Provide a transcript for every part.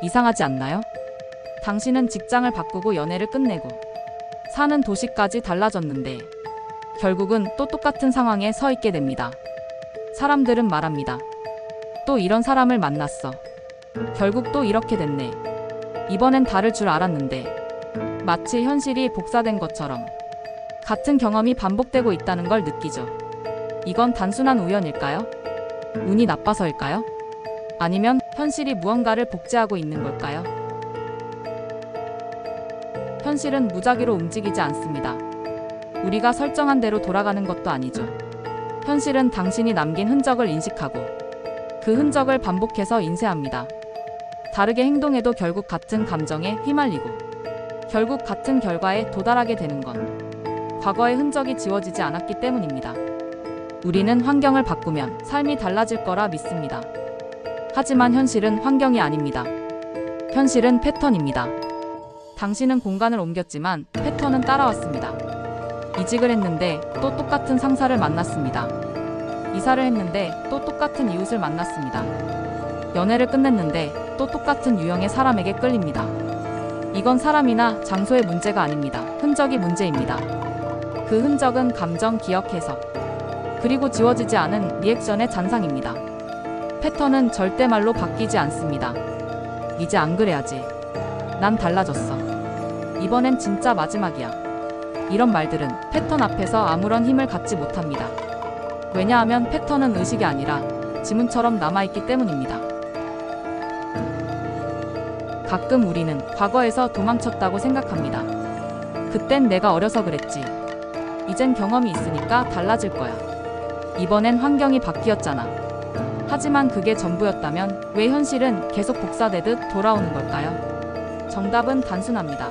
이상하지 않나요? 당신은 직장을 바꾸고 연애를 끝내고 사는 도시까지 달라졌는데 결국은 또 똑같은 상황에 서 있게 됩니다. 사람들은 말합니다. 또 이런 사람을 만났어. 결국 또 이렇게 됐네. 이번엔 다를 줄 알았는데 마치 현실이 복사된 것처럼 같은 경험이 반복되고 있다는 걸 느끼죠. 이건 단순한 우연일까요? 운이 나빠서일까요? 아니면 현실이 무언가를 복제하고 있는 걸까요? 현실은 무작위로 움직이지 않습니다. 우리가 설정한 대로 돌아가는 것도 아니죠. 현실은 당신이 남긴 흔적을 인식하고 그 흔적을 반복해서 인쇄합니다. 다르게 행동해도 결국 같은 감정에 휘말리고 결국 같은 결과에 도달하게 되는 건 과거의 흔적이 지워지지 않았기 때문입니다. 우리는 환경을 바꾸면 삶이 달라질 거라 믿습니다. 하지만 현실은 환경이 아닙니다. 현실은 패턴입니다. 당신은 공간을 옮겼지만 패턴은 따라왔습니다. 이직을 했는데 또 똑같은 상사를 만났습니다. 이사를 했는데 또 똑같은 이웃을 만났습니다. 연애를 끝냈는데 또 똑같은 유형의 사람에게 끌립니다. 이건 사람이나 장소의 문제가 아닙니다. 흔적이 문제입니다. 그 흔적은 감정, 기억, 해석, 그리고 지워지지 않은 리액션의 잔상입니다. 패턴은 절대 말로 바뀌지 않습니다. 이제 안 그래야지. 난 달라졌어. 이번엔 진짜 마지막이야. 이런 말들은 패턴 앞에서 아무런 힘을 갖지 못합니다. 왜냐하면 패턴은 의식이 아니라 지문처럼 남아있기 때문입니다. 가끔 우리는 과거에서 도망쳤다고 생각합니다. 그땐 내가 어려서 그랬지. 이젠 경험이 있으니까 달라질 거야. 이번엔 환경이 바뀌었잖아. 하지만 그게 전부였다면 왜 현실은 계속 복사되듯 돌아오는 걸까요? 정답은 단순합니다.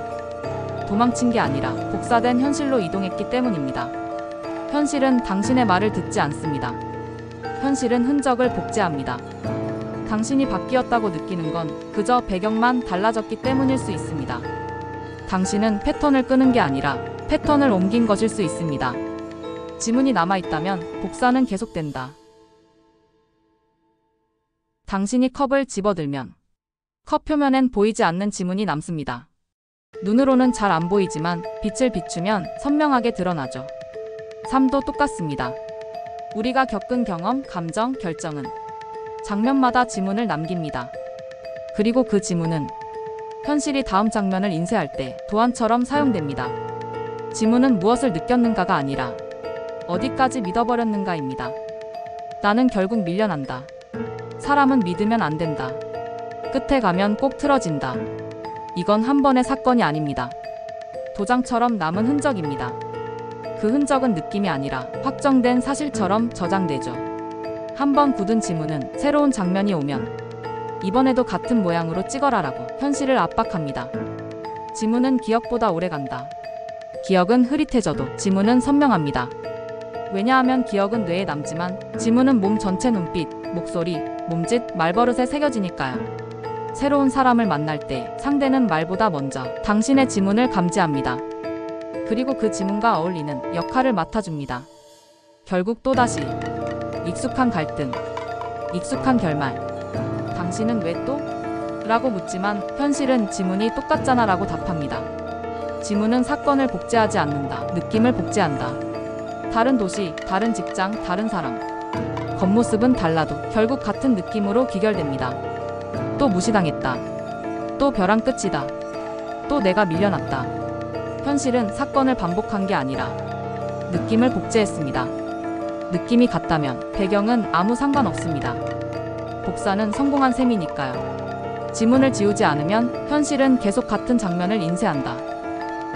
도망친 게 아니라 복사된 현실로 이동했기 때문입니다. 현실은 당신의 말을 듣지 않습니다. 현실은 흔적을 복제합니다. 당신이 바뀌었다고 느끼는 건 그저 배경만 달라졌기 때문일 수 있습니다. 당신은 패턴을 끄는 게 아니라 패턴을 옮긴 것일 수 있습니다. 지문이 남아있다면 복사는 계속된다. 당신이 컵을 집어들면 컵 표면엔 보이지 않는 지문이 남습니다. 눈으로는 잘 안 보이지만 빛을 비추면 선명하게 드러나죠. 삶도 똑같습니다. 우리가 겪은 경험, 감정, 결정은 장면마다 지문을 남깁니다. 그리고 그 지문은 현실이 다음 장면을 인쇄할 때 도안처럼 사용됩니다. 지문은 무엇을 느꼈는가가 아니라 어디까지 믿어버렸는가입니다. 나는 결국 밀려난다. 사람은 믿으면 안 된다. 끝에 가면 꼭 틀어진다. 이건 한 번의 사건이 아닙니다. 도장처럼 남은 흔적입니다. 그 흔적은 느낌이 아니라 확정된 사실처럼 저장되죠. 한 번 굳은 지문은 새로운 장면이 오면 이번에도 같은 모양으로 찍어라라고 현실을 압박합니다. 지문은 기억보다 오래간다. 기억은 흐릿해져도 지문은 선명합니다. 왜냐하면 기억은 뇌에 남지만 지문은 몸 전체 눈빛, 목소리, 몸짓, 말버릇에 새겨지니까요. 새로운 사람을 만날 때 상대는 말보다 먼저 당신의 지문을 감지합니다. 그리고 그 지문과 어울리는 역할을 맡아줍니다. 결국 또다시 익숙한 갈등, 익숙한 결말. 당신은 왜 또? 라고 묻지만 현실은 지문이 똑같잖아 라고 답합니다. 지문은 사건을 복제하지 않는다. 느낌을 복제한다. 다른 도시, 다른 직장, 다른 사람. 겉모습은 달라도 결국 같은 느낌으로 귀결됩니다. 또 무시당했다. 또 벼랑 끝이다. 또 내가 밀려났다. 현실은 사건을 반복한 게 아니라 느낌을 복제했습니다. 느낌이 같다면 배경은 아무 상관없습니다. 복사는 성공한 셈이니까요. 지문을 지우지 않으면 현실은 계속 같은 장면을 인쇄한다.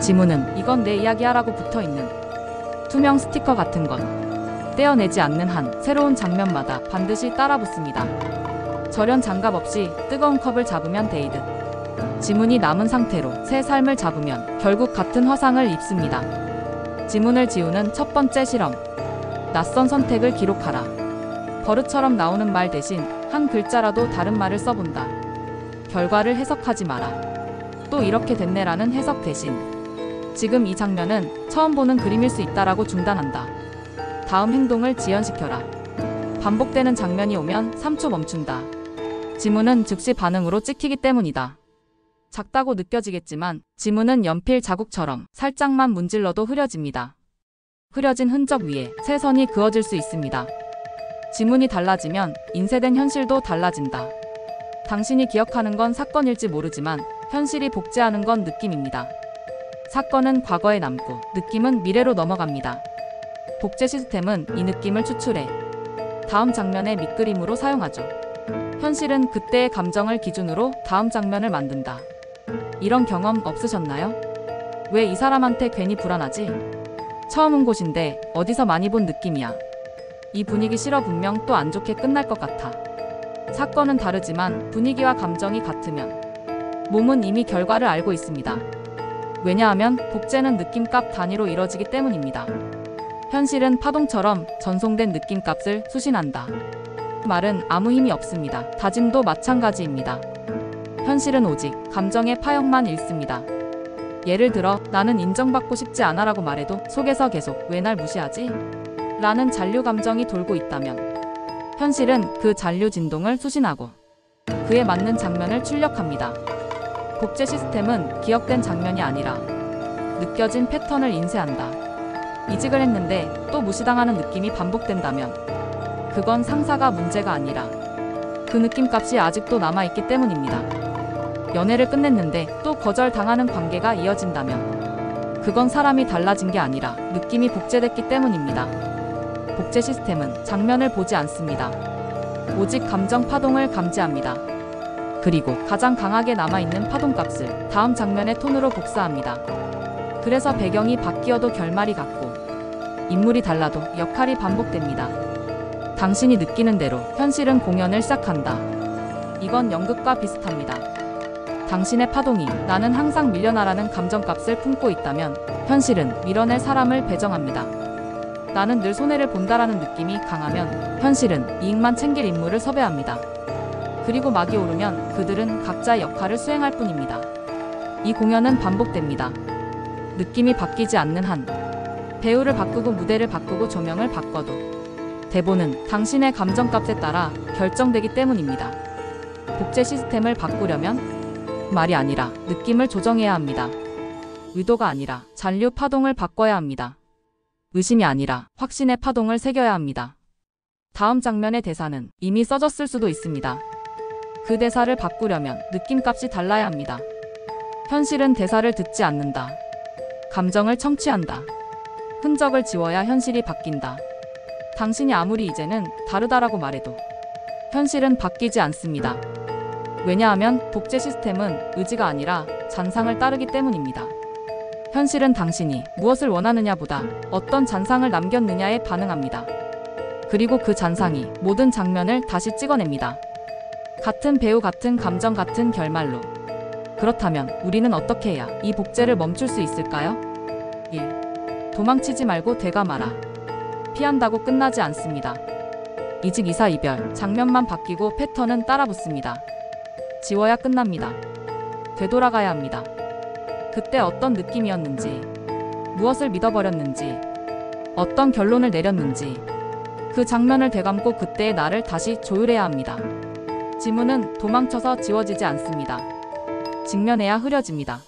지문은 이건 내 이야기야 라고 붙어있는 투명 스티커 같은 것. 떼어내지 않는 한 새로운 장면마다 반드시 따라붙습니다. 절연 장갑 없이 뜨거운 컵을 잡으면 데이듯 지문이 남은 상태로 새 삶을 잡으면 결국 같은 화상을 입습니다. 지문을 지우는 첫 번째 실험. 낯선 선택을 기록하라. 버릇처럼 나오는 말 대신 한 글자라도 다른 말을 써본다. 결과를 해석하지 마라. 또 이렇게 됐네라는 해석 대신 지금 이 장면은 처음 보는 그림일 수 있다라고 중단한다. 다음 행동을 지연시켜라. 반복되는 장면이 오면 3초 멈춘다. 지문은 즉시 반응으로 찍히기 때문이다. 작다고 느껴지겠지만 지문은 연필 자국처럼 살짝만 문질러도 흐려집니다. 흐려진 흔적 위에 새 선이 그어질 수 있습니다. 지문이 달라지면 인쇄된 현실도 달라진다. 당신이 기억하는 건 사건일지 모르지만 현실이 복제하는 건 느낌입니다. 사건은 과거에 남고 느낌은 미래로 넘어갑니다. 복제 시스템은 이 느낌을 추출해 다음 장면의 밑그림으로 사용하죠. 현실은 그때의 감정을 기준으로 다음 장면을 만든다. 이런 경험 없으셨나요? 왜 이 사람한테 괜히 불안하지? 처음 온 곳인데 어디서 많이 본 느낌이야. 이 분위기 싫어. 분명 또 안 좋게 끝날 것 같아. 사건은 다르지만 분위기와 감정이 같으면 몸은 이미 결과를 알고 있습니다. 왜냐하면 복제는 느낌값 단위로 이뤄지기 때문입니다. 현실은 파동처럼 전송된 느낌값을 수신한다. 말은 아무 힘이 없습니다. 다짐도 마찬가지입니다. 현실은 오직 감정의 파형만 읽습니다. 예를 들어 나는 인정받고 싶지 않아라고 말해도 속에서 계속 왜 날 무시하지? 라는 잔류 감정이 돌고 있다면 현실은 그 잔류 진동을 수신하고 그에 맞는 장면을 출력합니다. 복제 시스템은 기억된 장면이 아니라 느껴진 패턴을 인쇄한다. 이직을 했는데 또 무시당하는 느낌이 반복된다면 그건 상사가 문제가 아니라 그 느낌값이 아직도 남아있기 때문입니다. 연애를 끝냈는데 또 거절당하는 관계가 이어진다면 그건 사람이 달라진 게 아니라 느낌이 복제됐기 때문입니다. 복제 시스템은 장면을 보지 않습니다. 오직 감정 파동을 감지합니다. 그리고 가장 강하게 남아있는 파동값을 다음 장면의 톤으로 복사합니다. 그래서 배경이 바뀌어도 결말이 같고 인물이 달라도 역할이 반복됩니다. 당신이 느끼는 대로 현실은 공연을 시작한다. 이건 연극과 비슷합니다. 당신의 파동이 나는 항상 밀려나라는 감정값을 품고 있다면 현실은 밀어낼 사람을 배정합니다. 나는 늘 손해를 본다라는 느낌이 강하면 현실은 이익만 챙길 인물을 섭외합니다. 그리고 막이 오르면 그들은 각자의 역할을 수행할 뿐입니다. 이 공연은 반복됩니다. 느낌이 바뀌지 않는 한 배우를 바꾸고 무대를 바꾸고 조명을 바꿔도 대본은 당신의 감정값에 따라 결정되기 때문입니다. 복제 시스템을 바꾸려면 말이 아니라 느낌을 조정해야 합니다. 의도가 아니라 잔류 파동을 바꿔야 합니다. 의심이 아니라 확신의 파동을 새겨야 합니다. 다음 장면의 대사는 이미 써졌을 수도 있습니다. 그 대사를 바꾸려면 느낌값이 달라야 합니다. 현실은 대사를 듣지 않는다. 감정을 청취한다. 흔적을 지워야 현실이 바뀐다. 당신이 아무리 이제는 다르다라고 말해도 현실은 바뀌지 않습니다. 왜냐하면 복제 시스템은 의지가 아니라 잔상을 따르기 때문입니다. 현실은 당신이 무엇을 원하느냐보다 어떤 잔상을 남겼느냐에 반응합니다. 그리고 그 잔상이 모든 장면을 다시 찍어냅니다. 같은 배우, 같은 감정, 같은 결말로. 그렇다면 우리는 어떻게 해야 이 복제를 멈출 수 있을까요? 1. 도망치지 말고 되가 마라. 피한다고 끝나지 않습니다. 이직, 이사, 이별, 장면만 바뀌고 패턴은 따라붙습니다. 지워야 끝납니다. 되돌아가야 합니다. 그때 어떤 느낌이었는지, 무엇을 믿어버렸는지, 어떤 결론을 내렸는지 그 장면을 되감고 그때의 나를 다시 조율해야 합니다. 지문은 도망쳐서 지워지지 않습니다. 직면해야 흐려집니다.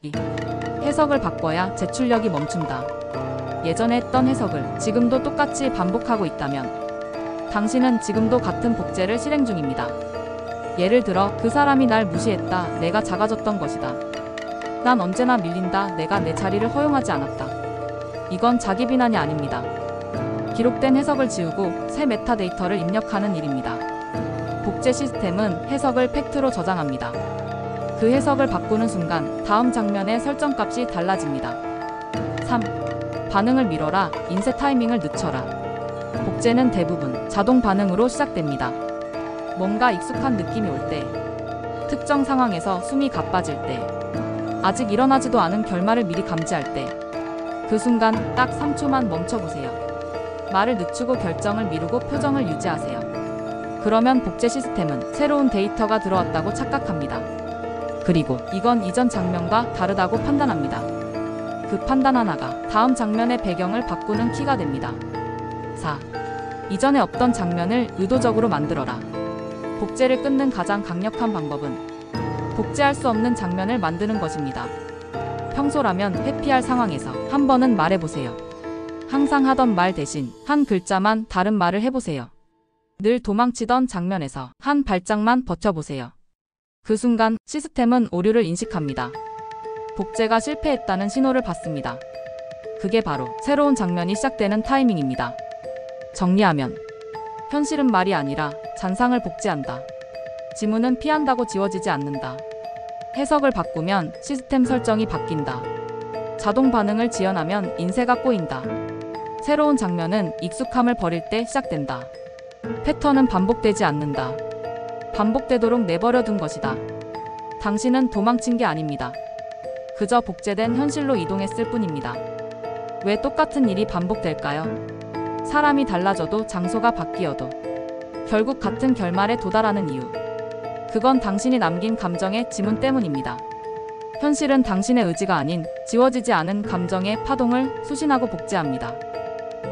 2. 해석을 바꿔야 제출력이 멈춘다. 예전에 했던 해석을 지금도 똑같이 반복하고 있다면 당신은 지금도 같은 복제를 실행 중입니다. 예를 들어 그 사람이 날 무시했다. 내가 작아졌던 것이다. 난 언제나 밀린다. 내가 내 자리를 허용하지 않았다. 이건 자기 비난이 아닙니다. 기록된 해석을 지우고 새 메타데이터를 입력하는 일입니다. 복제 시스템은 해석을 팩트로 저장합니다. 그 해석을 바꾸는 순간 다음 장면의 설정값이 달라집니다. 3. 반응을 미뤄라. 인쇄 타이밍을 늦춰라. 복제는 대부분 자동 반응으로 시작됩니다. 뭔가 익숙한 느낌이 올 때, 특정 상황에서 숨이 가빠질 때, 아직 일어나지도 않은 결말을 미리 감지할 때, 그 순간 딱 3초만 멈춰보세요. 말을 늦추고 결정을 미루고 표정을 유지하세요. 그러면 복제 시스템은 새로운 데이터가 들어왔다고 착각합니다. 그리고 이건 이전 장면과 다르다고 판단합니다. 그 판단 하나가 다음 장면의 배경을 바꾸는 키가 됩니다. 4. 이전에 없던 장면을 의도적으로 만들어라. 복제를 끊는 가장 강력한 방법은 복제할 수 없는 장면을 만드는 것입니다. 평소라면 회피할 상황에서 한 번은 말해보세요. 항상 하던 말 대신 한 글자만 다른 말을 해보세요. 늘 도망치던 장면에서 한 발짝만 버텨보세요. 그 순간 시스템은 오류를 인식합니다. 복제가 실패했다는 신호를 받습니다. 그게 바로 새로운 장면이 시작되는 타이밍입니다. 정리하면 현실은 말이 아니라 잔상을 복제한다. 지문은 피한다고 지워지지 않는다. 해석을 바꾸면 시스템 설정이 바뀐다. 자동 반응을 지연하면 인쇄가 꼬인다. 새로운 장면은 익숙함을 버릴 때 시작된다. 패턴은 반복되지 않는다. 반복되도록 내버려 둔 것이다. 당신은 도망친 게 아닙니다. 그저 복제된 현실로 이동했을 뿐입니다. 왜 똑같은 일이 반복될까요? 사람이 달라져도 장소가 바뀌어도 결국 같은 결말에 도달하는 이유. 그건 당신이 남긴 감정의 지문 때문입니다. 현실은 당신의 의지가 아닌 지워지지 않은 감정의 파동을 수신하고 복제합니다.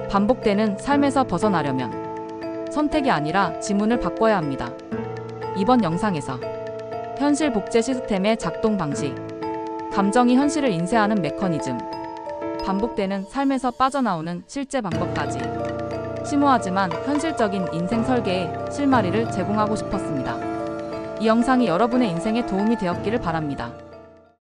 반복되는 삶에서 벗어나려면 선택이 아니라 지문을 바꿔야 합니다. 이번 영상에서 현실 복제 시스템의 작동 방식, 감정이 현실을 인쇄하는 메커니즘, 반복되는 삶에서 빠져나오는 실제 방법까지 심오하지만 현실적인 인생 설계의 실마리를 제공하고 싶었습니다. 이 영상이 여러분의 인생에 도움이 되었기를 바랍니다.